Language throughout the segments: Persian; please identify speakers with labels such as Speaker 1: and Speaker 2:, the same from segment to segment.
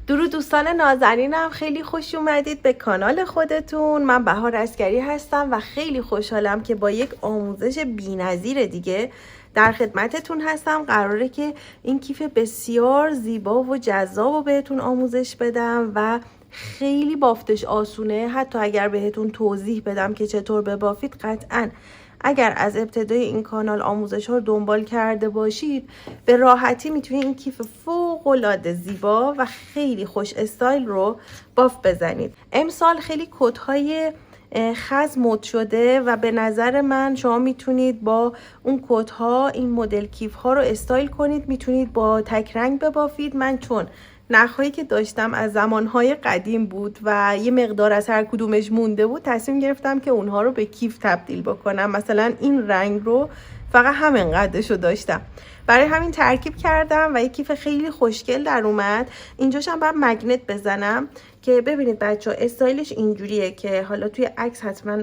Speaker 1: درود دوستان نازنینم، خیلی خوش اومدید به کانال خودتون. من بهار عسکری هستم و خیلی خوشحالم که با یک آموزش بی‌نظیر دیگه در خدمتتون هستم. قراره که این کیف بسیار زیبا و جذاب رو بهتون آموزش بدم و خیلی بافتش آسونه. حتی اگر بهتون توضیح بدم که چطور ببافید، قطعاً اگر از ابتدای این کانال آموزش ها رو دنبال کرده باشید به راحتی میتونید این کیف فوق العاده زیبا و خیلی خوش استایل رو باف بزنید. امسال خیلی کدهای خز مد شده و به نظر من شما میتونید با اون کدها این مدل کیف ها رو استایل کنید. میتونید با تک رنگ ببافید. من چون نخهایی که داشتم از زمانهای قدیم بود و یه مقدار از هر کدومش مونده بود، تصمیم گرفتم که اونها رو به کیف تبدیل بکنم. مثلا این رنگ رو فقط همین قدش رو داشتم، برای همین ترکیب کردم و یه کیف خیلی خوشگل در اومد. اینجاش هم باید مگنت بزنم که ببینید بچه ها استایلش اینجوریه که حالا توی عکس حتما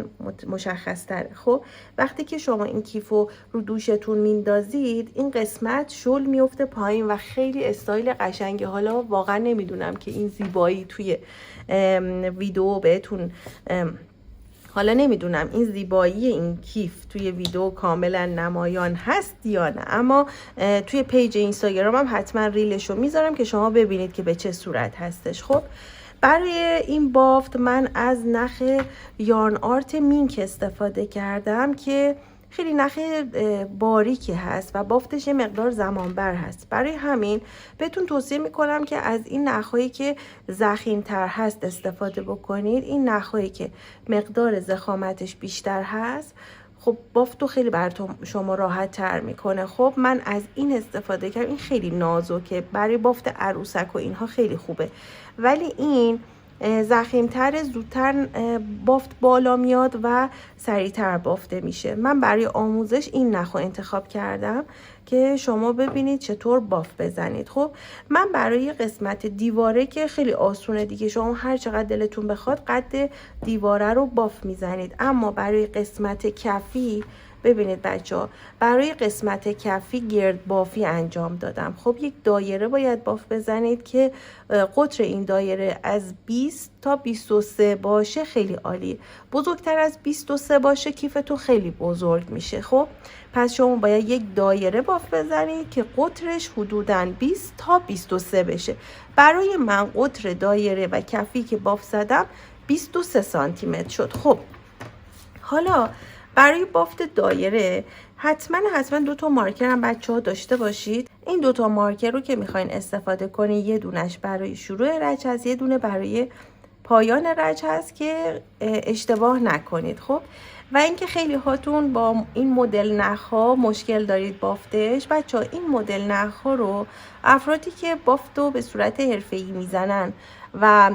Speaker 1: مشخص تره. خب وقتی که شما این کیف رو دوشتون میندازید، این قسمت شل میفته پایین و خیلی استایل قشنگه. حالا واقعا نمیدونم که این زیبایی توی ویدیو بهتون حالا نمیدونم این زیبایی این کیف توی ویدیو کاملا نمایان هست یا نه، اما توی پیج اینستاگرام هم حتما ریلش رو میذارم که شما ببینید که به چه صورت هستش. خب برای این بافت من از نخ یارن آرت مینک استفاده کردم که خیلی نخ باریکی هست و بافتش یه مقدار زمانبر هست. برای همین بهتون توصیه میکنم که از این نخهایی که ضخیم‌تر هست استفاده بکنید. این نخهایی که مقدار ضخامتش بیشتر هست خب بافتو خیلی براتون شما راحت تر میکنه. خب من از این استفاده کردم. این خیلی نازکه، برای بافت عروسک و اینها خیلی خوبه، ولی این ضخیم‌تر، زودتر بافت بالا میاد و سریعتر بافته میشه. من برای آموزش این نخو انتخاب کردم که شما ببینید چطور باف بزنید. خب من برای قسمت دیواره که خیلی آسونه دیگه، شما هر چقدر دلتون بخواد قد دیواره رو باف میزنید، اما برای قسمت کفی ببینید بچه ها، برای قسمت کفی گرد بافی انجام دادم. خب یک دایره باید باف بزنید که قطر این دایره از 20 تا 23 باشه خیلی عالی. بزرگتر از 23 باشه کیفتون خیلی بزرگ میشه. خب پس شما باید یک دایره باف بزنید که قطرش حدوداً 20 تا 23 بشه. برای من قطر دایره و کفی که باف زدم 23 سانتی متر شد. خب حالا برای بافت دایره حتما 2 تا مارکر هم بچه ها داشته باشید. این 2 تا مارکر رو که میخواین استفاده کنید، یه دونش برای شروع رچ هست، یه دونه برای پایان رچ هست که اشتباه نکنید. خب و اینکه خیلی هاتون با این مدل نخ‌ها مشکل دارید بافتش. بچه‌ها این مدل نخ‌ها رو افرادی که بافتو به صورت حرفه‌ای میزنن و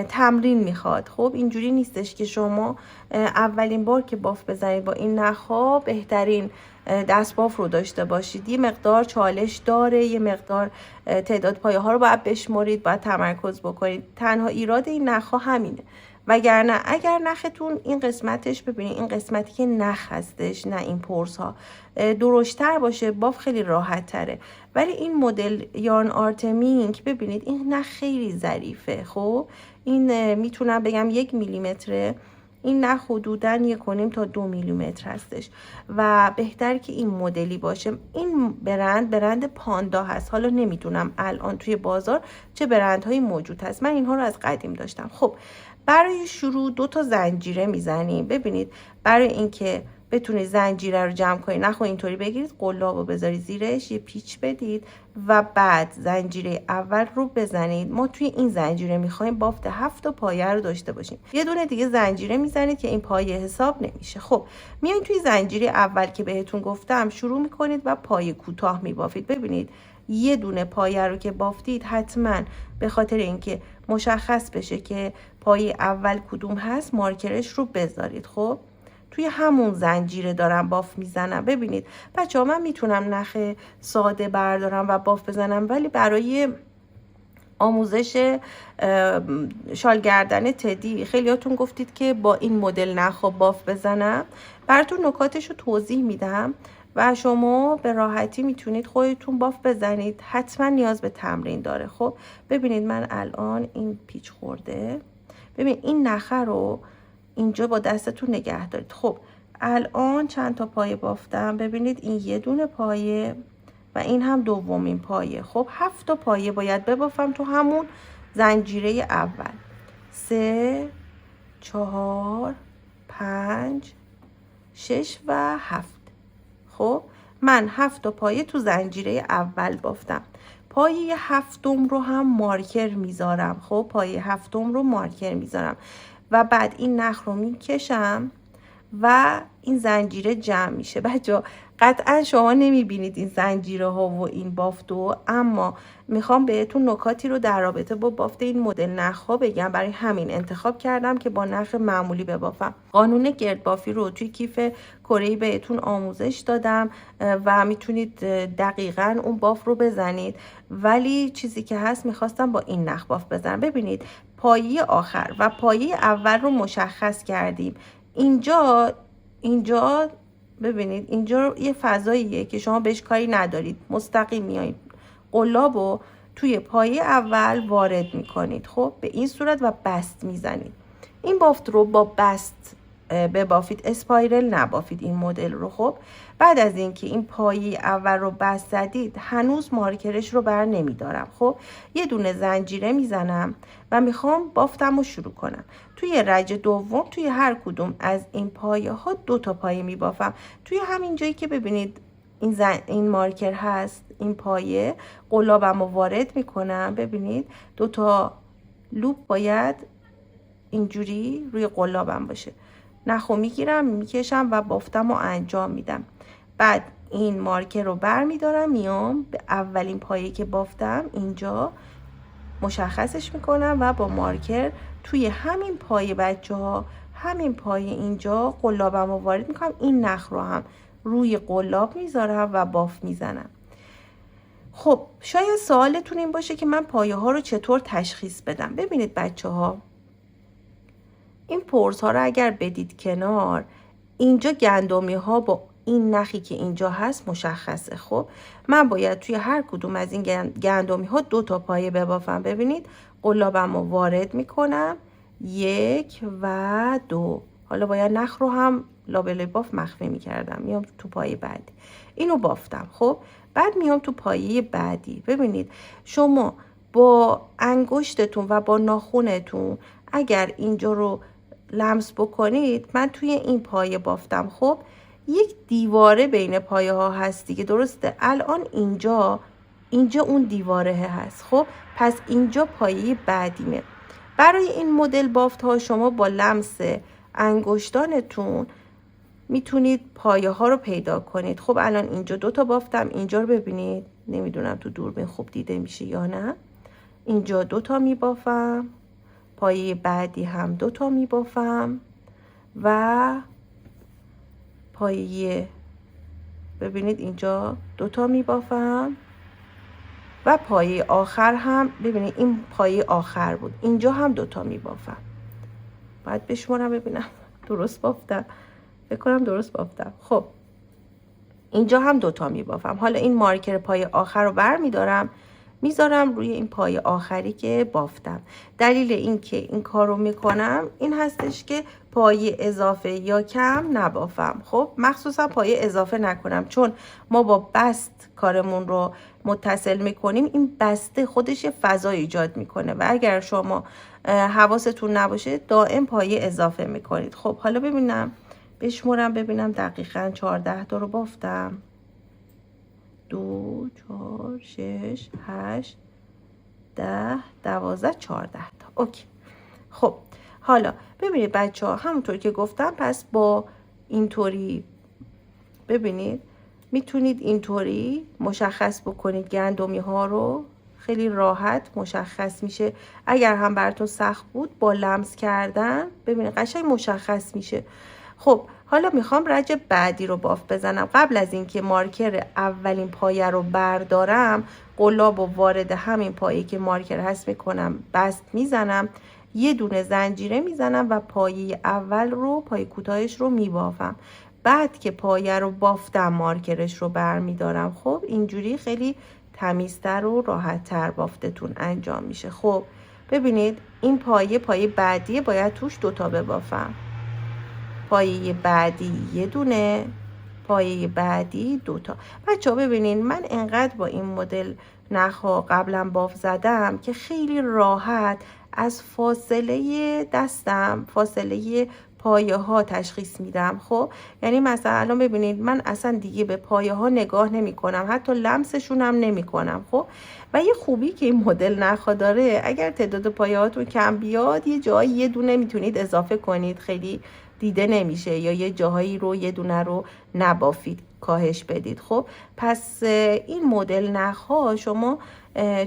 Speaker 1: تمرین میخواد. خب اینجوری نیستش که شما اولین بار که باف بزنید با این نخ‌ها بهترین دست باف رو داشته باشید. یه مقدار چالش داره، یه مقدار تعداد پایه ها رو باید بشمارید، باید تمرکز بکنید. تنها ایراد این نخ‌ها همینه، وگرنه اگر نختون این قسمتش، ببینید این قسمتی که نخ هستش نه این پرس ها، درشتر باشه باف خیلی راحت تره. ولی این مدل یارن آرت مینک ببینید این نخ خیلی ظریفه. خب این میتونم بگم 1 میلیمتره، این نخ حدوداً 1.5 تا 2 میلیمتر هستش و بهتر که این مدلی باشه. این برند پاندا هست. حالا نمیدونم الان توی بازار چه برندهایی موجود هست، من اینها رو از قدیم داشتم. خب برای شروع 2 تا زنجیره میزنیم. ببینید برای اینکه بتونید زنجیره رو جمع کنید، نخو اینطوری بگیرید، قلاب رو بذارید زیرش، یه پیچ بدید و بعد زنجیره اول رو بزنید. ما توی این زنجیره میخوایم بافت 7 تا پایه رو داشته باشیم. یه دونه دیگه زنجیره میزنید که این پایه حساب نمیشه. خب میایین توی زنجیره اول که بهتون گفتم شروع میکنید و پایه کوتاه میبافید. ببینید یه دونه پایه رو که بافتید حتما به خاطر اینکه مشخص بشه که پایه اول کدوم هست مارکرش رو بذارید. خب توی همون زنجیره دارم باف میزنم. ببینید بچه ها من میتونم نخ ساده بردارم و باف بزنم، ولی برای آموزش شال گردن تدی خیلیاتون گفتید که با این مدل نخ باف بزنم. براتون نکاتش رو توضیح میدم و شما به راحتی میتونید خودتون باف بزنید، حتما نیاز به تمرین داره. خب ببینید من الان این پیچ خورده، ببین این نخه رو اینجا با دستتون نگه دارید. خب الان چند تا پایه بافتم، ببینید این یه دونه پایه و این هم دومین پایه. خب 7 تا پایه باید ببافم تو همون زنجیره اول. 3 4 5 6 و 7. خب من 7 تا پایه تو زنجیره اول بافتم. پایه هفتم رو هم مارکر میذارم. خب پایه هفتم رو مارکر میذارم و بعد این نخ رو میکشم و این زنجیره جمع میشه. بچه‌ها قطعا شما نمیبینید این زنجیره ها و این بافتو، اما میخوام بهتون نکاتی رو در رابطه با بافت این مدل نخ ها بگم. برای همین انتخاب کردم که با نخ معمولی ببافم. قانون گردبافی رو توی کیف کره‌ای بهتون آموزش دادم و میتونید دقیقاً اون باف رو بزنید، ولی چیزی که هست میخواستم با این نخ باف بزنم. ببینید پایه آخر و پایه اول رو مشخص کردیم. اینجا ببینید اینجا یه فضاییه که شما بهش کاری ندارید، مستقیم میایید قلاب رو توی پایه اول وارد میکنید. خب به این صورت و بست میزنید. این بافت رو با بست ببافید، اسپایرل نبافید این مدل رو. خب بعد از اینکه این پایه اول رو بست زدید، هنوز مارکرش رو بر نمیدارم. خب یه دونه زنجیره میزنم و میخوام بافتم رو شروع کنم. توی رج دوم توی هر کدوم از این پایه ها 2 تا پایه میبافم. توی همین جایی که ببینید این مارکر هست، این پایه قلابم رو وارد میکنم. ببینید 2 تا لوپ باید اینجوری روی قلابم باشه. نخو میگیرم میکشم و بافتم رو انجام میدم. بعد این مارکر رو بر میدارم، میام به اولین پایه که بافتم اینجا مشخصش میکنم و با مارکر توی همین پایه بچه‌ها، همین پایه اینجا قلابم رو وارد میکنم. این نخ رو هم روی قلاب میذارم و باف میزنم. خب شاید سوالتون این باشه که من پایه ها رو چطور تشخیص بدم. ببینید بچه‌ها این پرس ها رو اگر بدید کنار، اینجا گندمی ها با این نخی که اینجا هست مشخصه. خب من باید توی هر کدوم از این گندمی ها 2 تا پایه ببافم. ببینید قلابم رو وارد میکنم 1 و 2. حالا باید نخ رو هم لابلای باف مخفی میکردم. میام تو پایه بعدی اینو بافتم. خب بعد میام تو پایه بعدی. ببینید شما با انگشتتون و با ناخونتون اگر اینجا رو لمس بکنید، من توی این پایه بافتم. خب یک دیواره بین پایه ها هست دیگه، درسته؟ الان اینجا اون دیواره هست. خب پس اینجا پایه بعدیمه. برای این مدل بافت ها شما با لمس انگشتانتون میتونید پایه ها رو پیدا کنید. خب الان اینجا 2 تا بافتم. اینجا رو ببینید، نمیدونم تو دوربین خوب دیده میشه یا نه. اینجا 2 تا میبافم، پایه بعدی هم 2 تا میبافم و پایه ببینید اینجا 2 تا میبافم و پایه آخر هم ببینید این پایه آخر بود، اینجا هم 2 تا میبافم. باید بشمارم ببینم درست بافتم، فکر کنم درست بافتم. خب اینجا هم 2 تا میبافم. حالا این مارکر پایه آخر رو بر میدارم، میذارم روی این پایه آخری که بافتم. دلیل این که این کار رو میکنم این هستش که پایه اضافه یا کم نبافم. خب مخصوصا پایه اضافه نکنم، چون ما با بست کارمون رو متصل میکنیم. این بسته خودش فضا ایجاد میکنه و اگر شما حواستون نباشه دائم پایه اضافه میکنید. خب حالا ببینم بشمرم ببینم دقیقاً 14 تا رو بافتم. 2 4 6 8 10 12 14 تا. اوکی. خب حالا ببینید بچه ها همونطور که گفتم، پس با اینطوری ببینید میتونید اینطوری مشخص بکنید گندمی ها رو، خیلی راحت مشخص میشه. اگر هم براتون سخت بود با لمس کردن ببینید قشنگ مشخص میشه. خب حالا میخوام رج بعدی رو باف بزنم. قبل از اینکه مارکر اولین پایه رو بردارم، قلاب و وارد همین پایه که مارکر هست میکنم، بست میزنم، یه دونه زنجیره میزنم و پایه اول رو، پایه کوتاهش رو میبافم. بعد که پایه رو بافتم مارکرش رو برمیدارم. خب اینجوری خیلی تمیزتر و راحتتر بافتتون انجام میشه. خب ببینید این پایه بعدیه، باید توش دوتا ببافم. پایه بعدی یه دونه، پایه بعدی دوتا. بچه ها ببینین من انقدر با این مدل نخا قبلا باف زدم که خیلی راحت از فاصله دستم، فاصله پایه ها تشخیص میدم. خب یعنی مثلا الان ببینید من اصلا دیگه به پایه ها نگاه نمی کنم، حتی لمسشون هم نمی کنم. خب و یه خوبی که این مدل نخا داره، اگر تعداد پایه هاتون کم بیاد یه جایی یه دونه میتونید اضافه کنید، خیلی دیده نمیشه، یا یه جاهایی رو یه دونه رو نبافید، کاهش بدید. خب پس این مدل نخها شما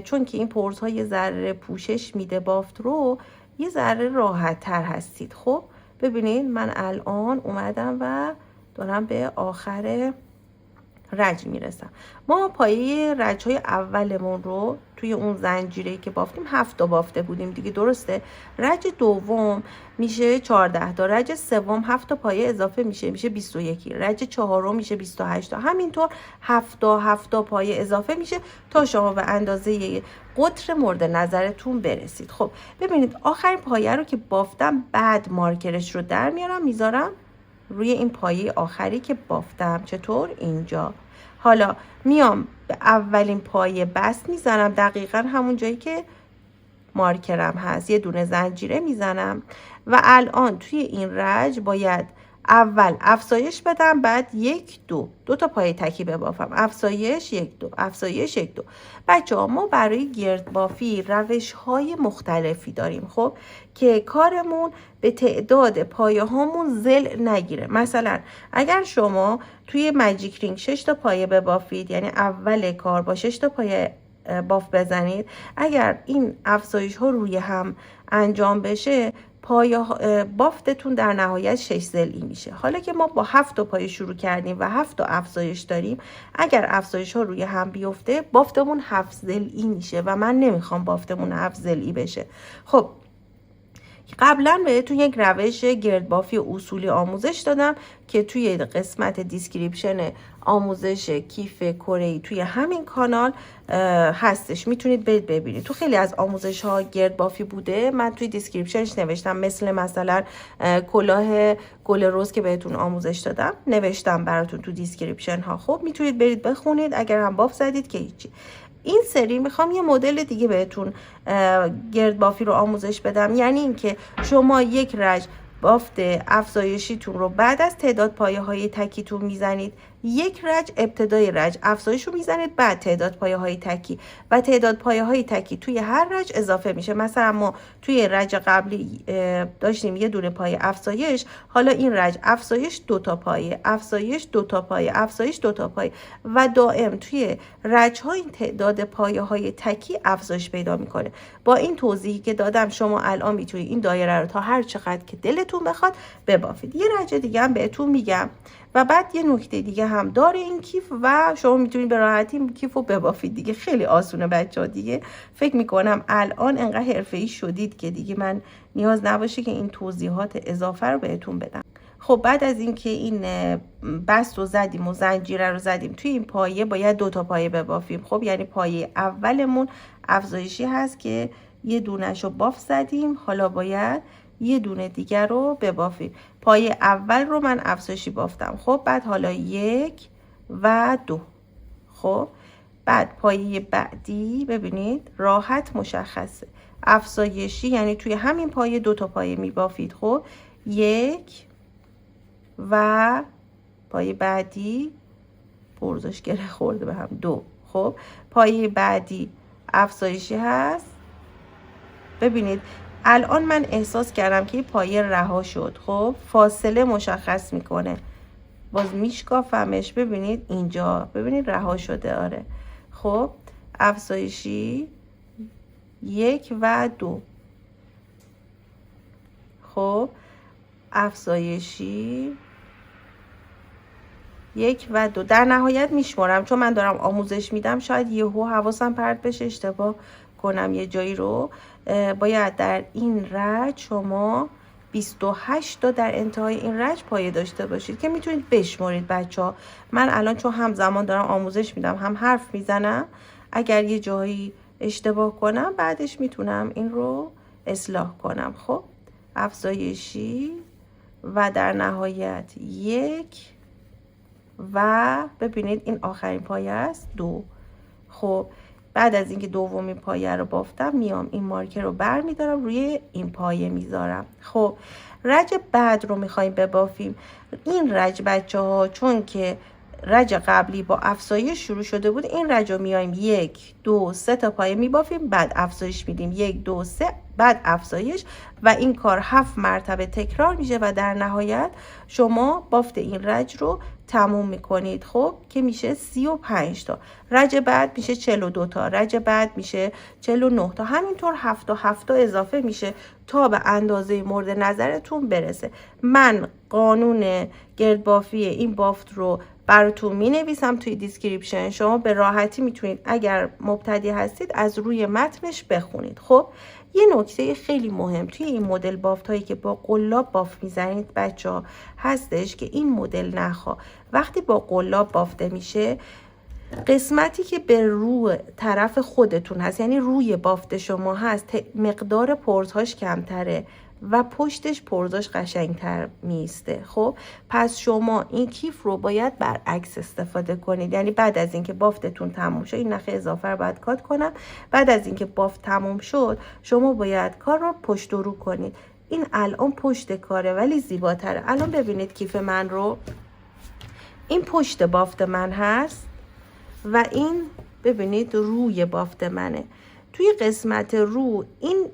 Speaker 1: چون که این پرز ها یه ذره پوشش میده بافت رو، یه ذره راحت تر هستید. خب ببینید من الان اومدم و دارم به آخر رج میرسم. ما پایه رج های اولمون رو توی اون زنجیره که بافتیم 7 تا بافته بودیم دیگه، درسته؟ رج دوم میشه 14 تا، رج سوم 7 تا پایه اضافه میشه 21، رج چهارم میشه 28 تا، همینطور 7 تا پایه اضافه میشه تا شما به اندازه قطر مورد نظرتون برسید. خب ببینید آخرین پایه رو که بافتم بعد مارکرش رو در میارم میذارم روی این پایه آخری که بافتم. چطور؟ اینجا. حالا میام به اولین پایه بست میزنم، دقیقا همون جایی که مارکرم هست یه دونه زنجیره میزنم و الان توی این رج باید اول افزایش بدم، بعد 1 2 تا پایه تکی ببافم، افزایش 1 2 افزایش 1 2. بچه‌ها ما برای گرد بافی روش های مختلفی داریم خب که کارمون به تعداد پایه هامون زل نگیره. مثلا اگر شما توی ماجیک رینگ 6 تا پایه ببافید، یعنی اول کار با 6 تا پایه باف بزنید، اگر این افزایش ها روی هم انجام بشه پایه بافتتون در نهایت 6 ضلعی میشه. حالا که ما با 7 تا پایه شروع کردیم و 7 تا افزایش داریم، اگر افزایش ها روی هم بیفته بافتمون 7 ضلعی میشه و من نمیخوام بافتمون 7 ضلعی بشه. خب قبلا بهتون یک روش گردبافی اصولی آموزش دادم که توی قسمت دیسکریپشن آموزش کیف کره‌ای توی همین کانال هستش، میتونید برید ببینید. تو خیلی از آموزش ها گردبافی بوده، من توی دیسکریپشنش نوشتم، مثلا کلاه گل رز که بهتون آموزش دادم نوشتم براتون تو دیسکریپشن ها. خب میتونید برید بخونید، اگر هم باف زدید که هیچی. این سری میخوام یه مدل دیگه بهتون گردبافی رو آموزش بدم، یعنی اینکه شما یک رج بافت افزایشیتون رو بعد از تعداد پایه های تکیتون میزنید، یک رج ابتدای رج افزایش رو میزنید، بعد تعداد پایه های تکی و تعداد پایه های تکی توی هر رج اضافه میشه. مثلا ما توی رج قبلی داشتیم یه دونه پایه افزایش، حالا این رج افزایش 2 تا پایه، افزایش 2 تا پایه، افزایش 2 تا پایه و دائم توی رج ها این تعداد پایه های تکی افزایش پیدا میکنه. با این توضیحی که دادم شما الان میتونید این دایره رو تا هر چقدر که دلتون بخواد ببافید. یه رج دیگه هم بهتون میگم و بعد یه نکته دیگه هم داره این کیف و شما میتونید به راحتی این کیف رو ببافید دیگه. خیلی آسونه بچه‌ها دیگه. فکر میکنم الان انقدر حرفه‌ای شدید که دیگه من نیاز نباشه که این توضیحات اضافه رو بهتون بدم. خب بعد از اینکه این بست رو زدیم و زنجیره رو زدیم توی این پایه باید 2 تا پایه ببافیم. خب یعنی پایه اولمون افزایشی هست که یه دونه‌شو باف زدیم، حالا باید یه دونه دیگر رو ببافیم. پایه اول رو من افزایشی بافتم، خب بعد حالا 1 و 2. خب بعد پایه بعدی ببینید راحت مشخصه، افزایشی یعنی توی همین پایه 2 تا پایه میبافید. خب 1 و پایه بعدی پرزش گره خورده به هم 2. خب پایه بعدی افزایشی هست. ببینید الان من احساس کردم که پایه رها شد. خب فاصله مشخص میکنه، باز میشکافمش، ببینید اینجا، ببینید رها شده. آره خب افزایشی 1 و 2. خب افزایشی 1 و 2. در نهایت میشمارم چون من دارم آموزش میدم، شاید یهو حواسم پرت بشه اشتباه کنم یه جایی رو. باید در این رج شما 28 تا در انتهای این رج پایه داشته باشید که میتونید بشمارید بچه‌ها. من الان چون همزمان دارم آموزش میدم هم حرف میزنم، اگر یه جایی اشتباه کنم بعدش میتونم این رو اصلاح کنم. خب افزایشی و در نهایت 1 و ببینید این آخرین پایه است 2. خب بعد از اینکه دومین پایه رو بافتم میام این مارکر رو بر میدارم روی این پایه میذارم. خب رج بعد رو میخوایم ببافیم. این رج بچه ها چون که رج قبلی با افزایش شروع شده بود، این رج رو میایم 1 2 3 تا پایه میبافیم، بعد افزایش میدیم 1 2 3 بعد افزایش و این کار 7 مرتبه تکرار میشه و در نهایت شما بافت این رج رو تموم میکنید. خب که میشه 35 تا. رج بعد میشه 42 تا، رج بعد میشه 49 تا، همینطور 7 تا 7 تا اضافه میشه تا به اندازه مورد نظرتون برسه. من قانون گردبافی این بافت رو براتون می نویسم توی دیسکریپشن، شما به راحتی میتونید اگر مبتدی هستید از روی متنش بخونید. خب یه نکته خیلی مهم توی این مدل بافت هایی که با قلاب بافت میزنید بچه ها هستش که این مدل نخا وقتی با قلاب بافته میشه، قسمتی که به روی طرف خودتون هست یعنی روی بافت شما هست مقدار پرزهاش کمتره و پشتش پرزاش قشنگتر میسته. خب پس شما این کیف رو باید برعکس استفاده کنید، یعنی بعد از اینکه بافتتون تموم شد این نخ اضافه رو باید کات کنم، بعد از اینکه بافت تموم شد شما باید کار رو پشت و رو کنید. این الان پشت کاره ولی زیباتره. الان ببینید کیف من رو، این پشت بافت من هست و این ببینید روی بافت منه. توی قسمت رو این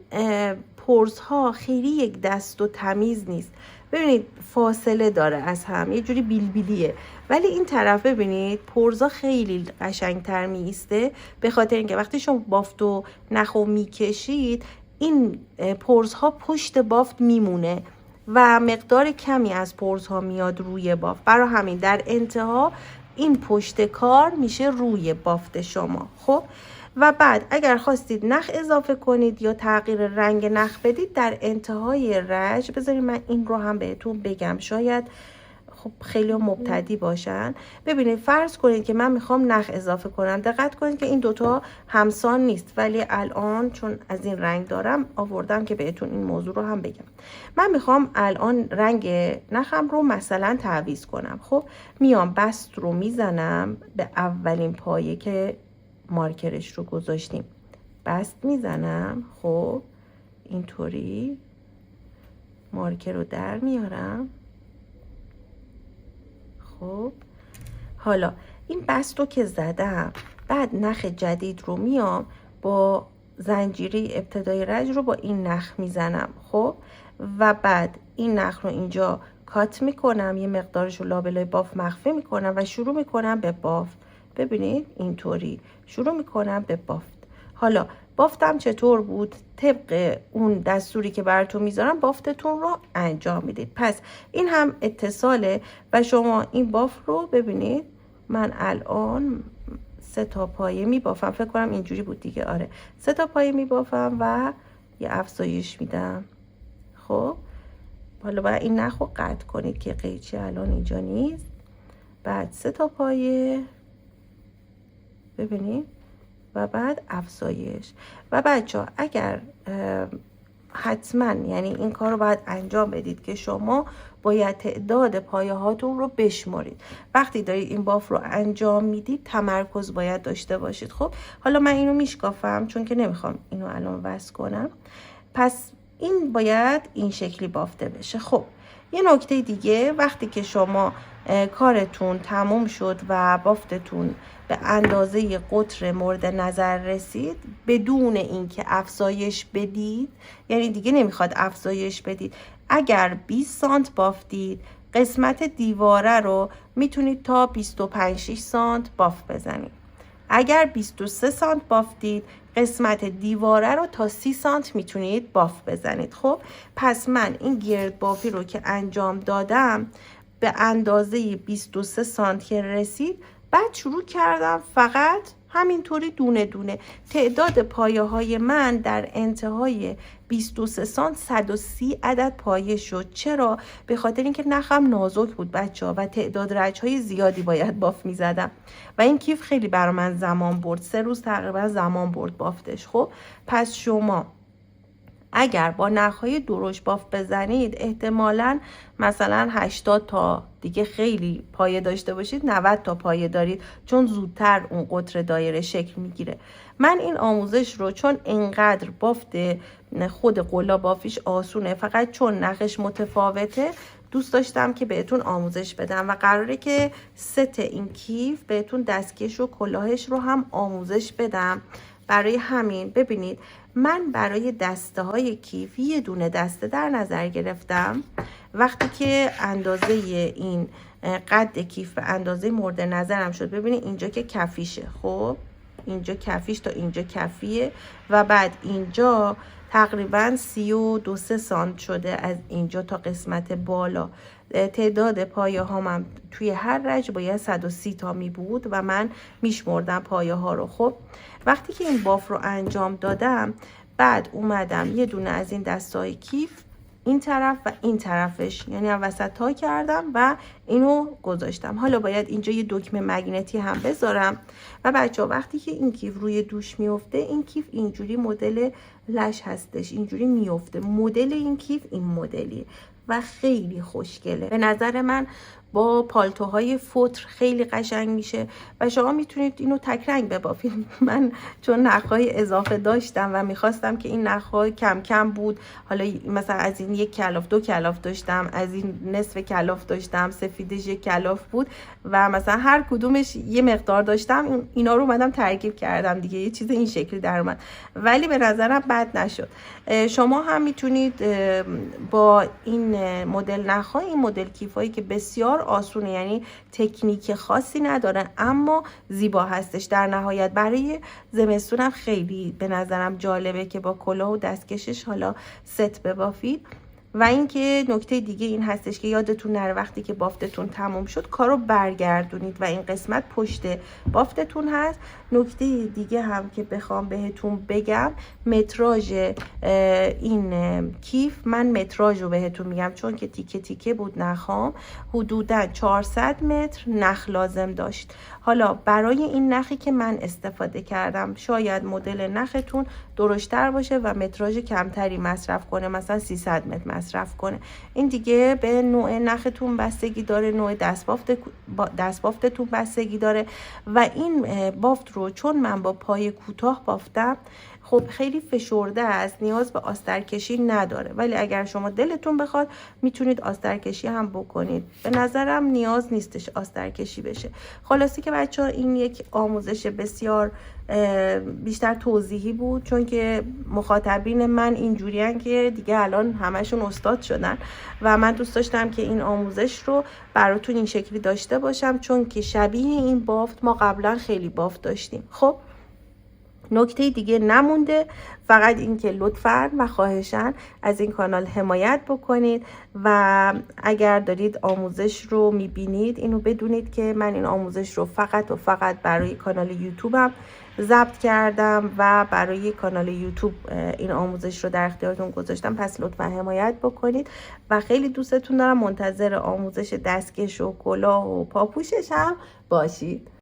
Speaker 1: پرزها خیلی یک دست و تمیز نیست، ببینید فاصله داره از هم، یه جوری بیلبیلیه، ولی این طرف ببینید پرزها خیلی قشنگتر میسته، به خاطر اینکه وقتی شما بافت و نخو میکشید این پرزها پشت بافت میمونه و مقدار کمی از پرزها میاد روی بافت. برای همین در انتها این پشت کار میشه روی بافت شما. خب و بعد اگر خواستید نخ اضافه کنید یا تغییر رنگ نخ بدید در انتهای رج، بذارید من این رو هم بهتون بگم شاید خب خیلی مبتدی باشن. ببینید فرض کنید که من میخوام نخ اضافه کنم، دقت کنید که این دوتا همسان نیست، ولی الان چون از این رنگ دارم آوردم که بهتون این موضوع رو هم بگم. من میخوام الان رنگ نخم رو مثلا تعویض کنم. خب میام بست رو میزنم به اولین پایه که مارکرش رو گذاشتیم، بست میزنم. خب اینطوری مارکر رو در میارم. خب حالا این بست رو که زدم، بعد نخ جدید رو میام با زنجیره ابتدای رج رو با این نخ میزنم. خب و بعد این نخ رو اینجا کات میکنم، یه مقدارش رو لابلای بافت مخفی میکنم و شروع میکنم به بافت. ببینید اینطوری شروع میکنم به بافت. حالا بافتم چطور بود؟ طبق اون دستوری که براتون میذارم بافتتون رو انجام میدید. پس این هم اتصاله و شما این بافت رو ببینید من الان 3 تا پایه میبافم، فکر کنم اینجوری بود دیگه، آره 3 تا پایه میبافم و یه افزایش میدم. خب حالا باید این نخ رو قطع کنید که قیچی الان اینجا نیست. بعد 3 تا پایه ببینید و بعد افزایش. و بچه ها اگر حتما یعنی این کار رو باید انجام بدید که شما باید تعداد پایه هاتون رو بشمارید. وقتی دارید این باف رو انجام میدید تمرکز باید داشته باشید. خب حالا من اینو میشکافم چون که نمیخوام اینو الان وصل کنم، پس این باید این شکلی بافته بشه. خب یه نکته دیگه، وقتی که شما کارتون تموم شد و بافتتون به اندازه قطر مورد نظر رسید بدون اینکه افزایش بدید، یعنی دیگه نمیخواد افزایش بدید، اگر 20 سانت بافتید قسمت دیواره رو میتونید تا 25-6 سانت بافت بزنید. اگر 23 سانت بافتید قسمت دیواره رو تا 30 سانت میتونید بافت بزنید. خب پس من این گرد بافی رو که انجام دادم به اندازه 23 سانت که رسید، بعد شروع کردم فقط همینطوری دونه دونه. تعداد پایه های من در انتهای 23 سانت 130 عدد پایه شد. چرا؟ به خاطر اینکه نخم نازک بود بچه ها و تعداد رج های زیادی باید باف می زدم و این کیف خیلی برای من زمان برد. 3 روز تقریبا زمان برد بافتش. خب پس شما اگر با نخهای درشت باف بزنید احتمالاً مثلا 80 تا دیگه خیلی پایه داشته باشید 90 تا پایه دارید، چون زودتر اون قطر دایره شکل میگیره. من این آموزش رو چون اینقدر بافت خود قلا بافیش آسونه، فقط چون نخش متفاوته دوست داشتم که بهتون آموزش بدم و قراره که ست این کیف بهتون دستکش و کلاهش رو هم آموزش بدم. برای همین ببینید من برای دسته های کیف یه دونه دسته در نظر گرفتم. وقتی که اندازه این قد کیف به اندازه مورد نظرم شد، ببینید اینجا که کفیشه، خب اینجا کفیش تا اینجا کفیه و بعد اینجا تقریبا 32 سانت شده از اینجا تا قسمت بالا. تعداد پایه هامم توی هر رج باید 130 تا می بود و من میشمردم پایه ها رو. خب وقتی که این باف رو انجام دادم، بعد اومدم یه دونه از این دستای کیف این طرف و این طرفش، یعنی وسط تا کردم و اینو گذاشتم. حالا باید اینجا یه دکمه مگنتی هم بذارم و بچه ها وقتی که این کیف روی دوش میفته، این کیف اینجوری مدل لش هستش، اینجوری میفته. مدل این کیف این مدلیه و خیلی خوشگله به نظر من. با پالتوهای فوتر خیلی قشنگ میشه و شما میتونید اینو تک رنگ ببافید. من چون نخهای اضافه داشتم و میخواستم که این نخهای کم کم بود، حالا مثلا از این یک کلاف 2 کلاف داشتم، از این نصف کلاف داشتم، سفیدش یک کلاف بود و مثلا هر کدومش یه مقدار داشتم، اینا رو اومدم ترکیب کردم دیگه، یه چیز این شکلی در اومد ولی به نظرم بد نشد. شما هم میتونید با این مدل نخها، این مدل کیفایی که بسیار آسونه، یعنی تکنیک خاصی نداره اما زیبا هستش، در نهایت برای زمستونم خیلی به نظرم جالبه که با کلاه و دستکشش حالا ست ببافید. و اینکه نکته دیگه این هستش که یادتون نره وقتی که بافتتون تموم شد کارو برگردونید و این قسمت پشت بافتتون هست. نکته دیگه هم که بخوام بهتون بگم، متراژ این کیف، من متراژ رو بهتون میگم چون که تیکه تیکه بود نخام، حدودا 400 متر نخ لازم داشت. حالا برای این نخی که من استفاده کردم شاید مدل نختون درشتر باشه و متراژ کمتری مصرف کنه، مثلا 300 متر مصرف کنه. این دیگه به نوع نختون بستگی داره، نوع دستبافتتون بستگی داره. و این بافت رو چون من با پای کوتاه بافتم خب خیلی فشرده است، نیاز به آسترکشی نداره، ولی اگر شما دلتون بخواد میتونید آسترکشی هم بکنید. به نظرم نیاز نیستش آسترکشی بشه. خلاصی که بچه ها این یک آموزش بسیار بیشتر توضیحی بود، چون که مخاطبین من اینجوریان که دیگه الان همشون استاد شدن و من دوست داشتم که این آموزش رو براتون این شکلی داشته باشم، چون که شبیه این بافت ما قبلا خیلی بافت داشتیم. خب نکته دیگه نمونده، فقط این که لطفاً و خواهشاً از این کانال حمایت بکنید و اگر دارید آموزش رو میبینید اینو بدونید که من این آموزش رو فقط و فقط برای کانال یوتیوبم ضبط کردم و برای کانال یوتیوب این آموزش رو در اختیارتون گذاشتم. پس لطفاً حمایت بکنید و خیلی دوستتون دارم. منتظر آموزش دستکش و کلاه و پاپوشش هم باشید.